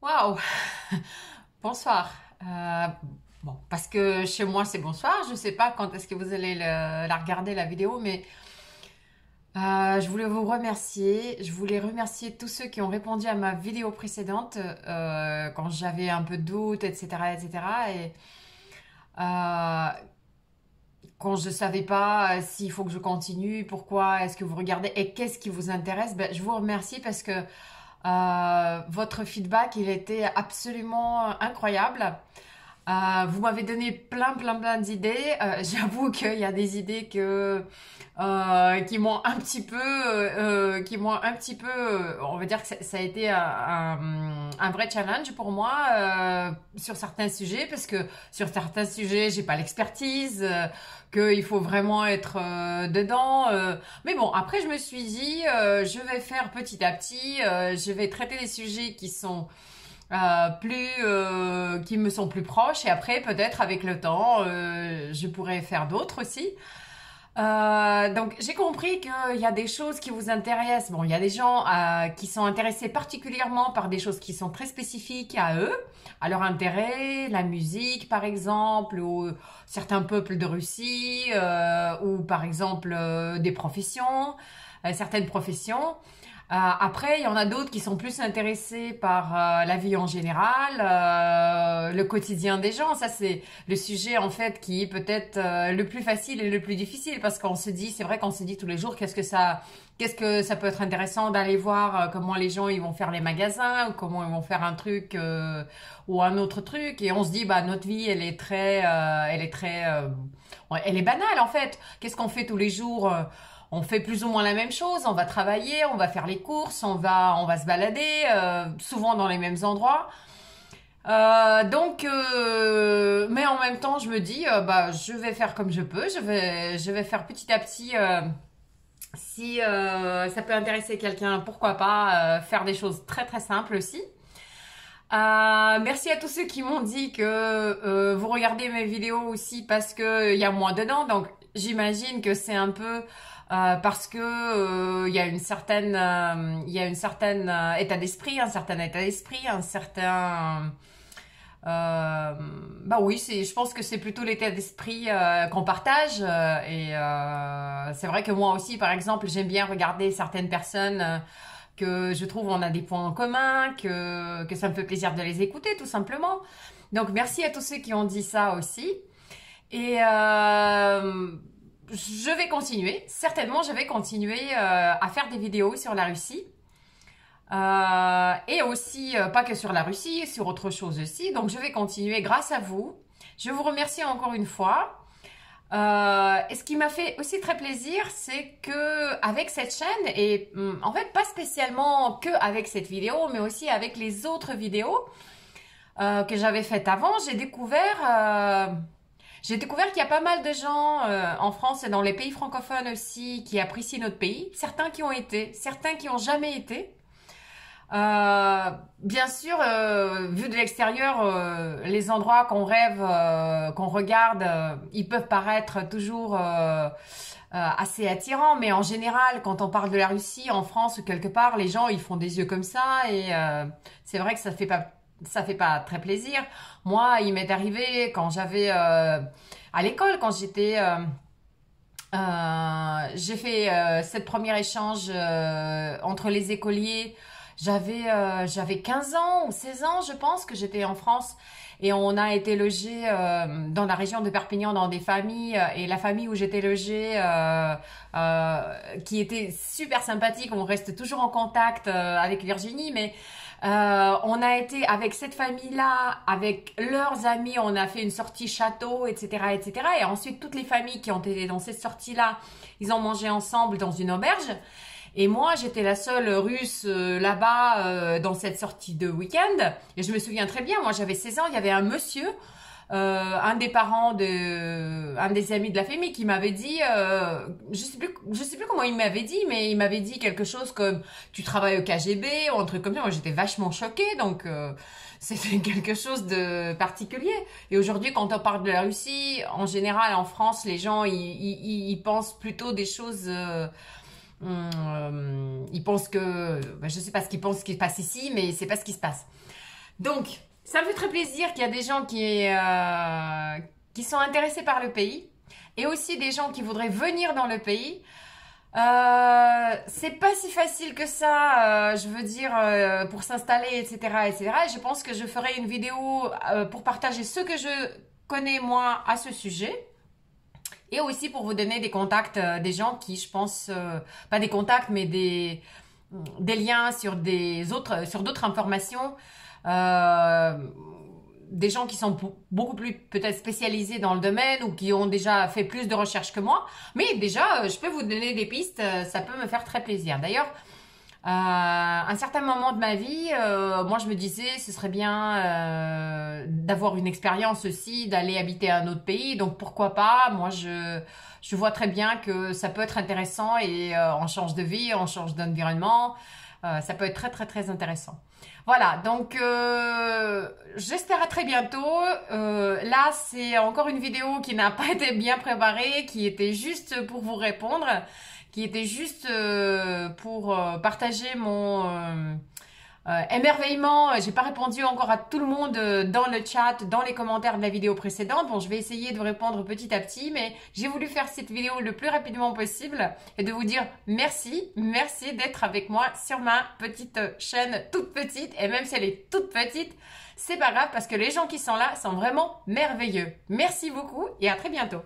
Waouh! Bonsoir. Bon, parce que chez moi c'est bonsoir. Je ne sais pas quand est-ce que vous allez la regarder la vidéo, mais je voulais vous remercier. Je voulais remercier tous ceux qui ont répondu à ma vidéo précédente quand j'avais un peu de doute, etc., etc. Et euh, quand je savais pas s'il faut que je continue, pourquoi est-ce que vous regardez et qu'est-ce qui vous intéresse, ben, je vous remercie parce que votre feedback, il était absolument incroyable. Vous m'avez donné plein d'idées. J'avoue qu'il y a des idées qui m'ont un petit peu, on va dire que ça a été un vrai challenge pour moi sur certains sujets, parce que sur certains sujets, j'ai pas l'expertise, qu'il faut vraiment être dedans. Mais bon, après, je me suis dit, je vais faire petit à petit, je vais traiter des sujets qui me sont plus proches, et après peut-être avec le temps je pourrais faire d'autres aussi. Donc j'ai compris qu'il y a des choses qui vous intéressent. Bon, il y a des gens qui sont intéressés particulièrement par des choses qui sont très spécifiques à eux, à leur intérêt, la musique par exemple, ou certains peuples de Russie, ou par exemple des professions, certaines professions. Après, il y en a d'autres qui sont plus intéressés par la vie en général, le quotidien des gens. Ça, c'est le sujet en fait qui est peut-être le plus facile et le plus difficile, parce qu'on se dit, c'est vrai qu'on se dit tous les jours, qu'est-ce que ça peut être intéressant d'aller voir comment les gens ils vont faire les magasins, ou comment ils vont faire un truc ou un autre truc. Et on se dit, bah notre vie, elle est banale en fait. Qu'est-ce qu'on fait tous les jours? On fait plus ou moins la même chose, on va travailler, on va faire les courses, on va se balader, souvent dans les mêmes endroits. Mais en même temps, je me dis, bah, je vais faire comme je peux, je vais faire petit à petit. Si ça peut intéresser quelqu'un, pourquoi pas faire des choses très très simples aussi. Merci à tous ceux qui m'ont dit que vous regardez mes vidéos aussi parce que il y a moi dedans, donc j'imagine que c'est un peu parce que il y a une certaine état d'esprit, un certain état d'esprit, un certain bah oui, je pense que c'est plutôt l'état d'esprit qu'on partage, c'est vrai que moi aussi, par exemple, j'aime bien regarder certaines personnes que je trouve on a des points en commun, que ça me fait plaisir de les écouter tout simplement. Donc merci à tous ceux qui ont dit ça aussi. Et je vais continuer, certainement je vais continuer à faire des vidéos sur la Russie. Et aussi, pas que sur la Russie, sur autre chose aussi. Donc je vais continuer grâce à vous. Je vous remercie encore une fois. Et ce qui m'a fait aussi très plaisir, c'est que avec cette chaîne, et en fait pas spécialement que avec cette vidéo, mais aussi avec les autres vidéos que j'avais faites avant, j'ai découvert qu'il y a pas mal de gens en France et dans les pays francophones aussi qui apprécient notre pays. Certains qui ont été, certains qui ont jamais été. Bien sûr, vu de l'extérieur, les endroits qu'on rêve, qu'on regarde, ils peuvent paraître toujours assez attirants, mais en général, quand on parle de la Russie, en France ou quelque part, les gens ils font des yeux comme ça, et c'est vrai que ça fait pas très plaisir. Moi, il m'est arrivé quand j'avais à l'école, quand j'ai fait cette première échange entre les écoliers. J'avais 15 ans ou 16 ans, je pense, que j'étais en France. Et on a été logé dans la région de Perpignan dans des familles. Et la famille où j'étais logée, qui était super sympathique, on reste toujours en contact avec Virginie, mais on a été avec cette famille-là, avec leurs amis, on a fait une sortie château, etc., etc. Et ensuite, toutes les familles qui ont été dans cette sortie-là, ils ont mangé ensemble dans une auberge. Et moi, j'étais la seule russe là-bas dans cette sortie de week-end. Et je me souviens très bien, moi j'avais 16 ans, il y avait un monsieur, un des parents un des amis de la famille qui m'avait dit, je sais plus comment il m'avait dit, mais il m'avait dit quelque chose comme tu travailles au KGB ou un truc comme ça. Moi j'étais vachement choquée, donc c'était quelque chose de particulier. Et aujourd'hui, quand on parle de la Russie, en général en France, les gens ils pensent plutôt des choses. Ils pensent que, je sais pas ce qu'ils pensent qui se passe ici, mais c'est pas ce qui se passe. Donc, ça me fait très plaisir qu'il y a des gens qui sont intéressés par le pays et aussi des gens qui voudraient venir dans le pays. C'est pas si facile que ça, je veux dire, pour s'installer, etc., etc. Et je pense que je ferai une vidéo pour partager ce que je connais moi à ce sujet. Et aussi pour vous donner des contacts des gens qui, je pense, pas des contacts, mais des liens sur sur d'autres informations. Euh, des gens qui sont beaucoup plus peut-être spécialisés dans le domaine ou qui ont déjà fait plus de recherches que moi. Mais déjà, je peux vous donner des pistes, ça peut me faire très plaisir. D'ailleurs, à un certain moment de ma vie, moi je me disais ce serait bien d'avoir une expérience aussi, d'aller habiter à un autre pays. Donc pourquoi pas? Moi je vois très bien que ça peut être intéressant et on change de vie, on change d'environnement. Ça peut être très très très intéressant. Voilà, donc j'espère à très bientôt. Là, c'est encore une vidéo qui n'a pas été bien préparée, qui était juste pour vous répondre, qui était juste pour partager mon émerveillement. J'ai pas répondu encore à tout le monde dans le chat, dans les commentaires de la vidéo précédente. Bon, je vais essayer de vous répondre petit à petit, mais j'ai voulu faire cette vidéo le plus rapidement possible et de vous dire merci, merci d'être avec moi sur ma petite chaîne toute petite. Et même si elle est toute petite, c'est pas grave parce que les gens qui sont là sont vraiment merveilleux. Merci beaucoup et à très bientôt.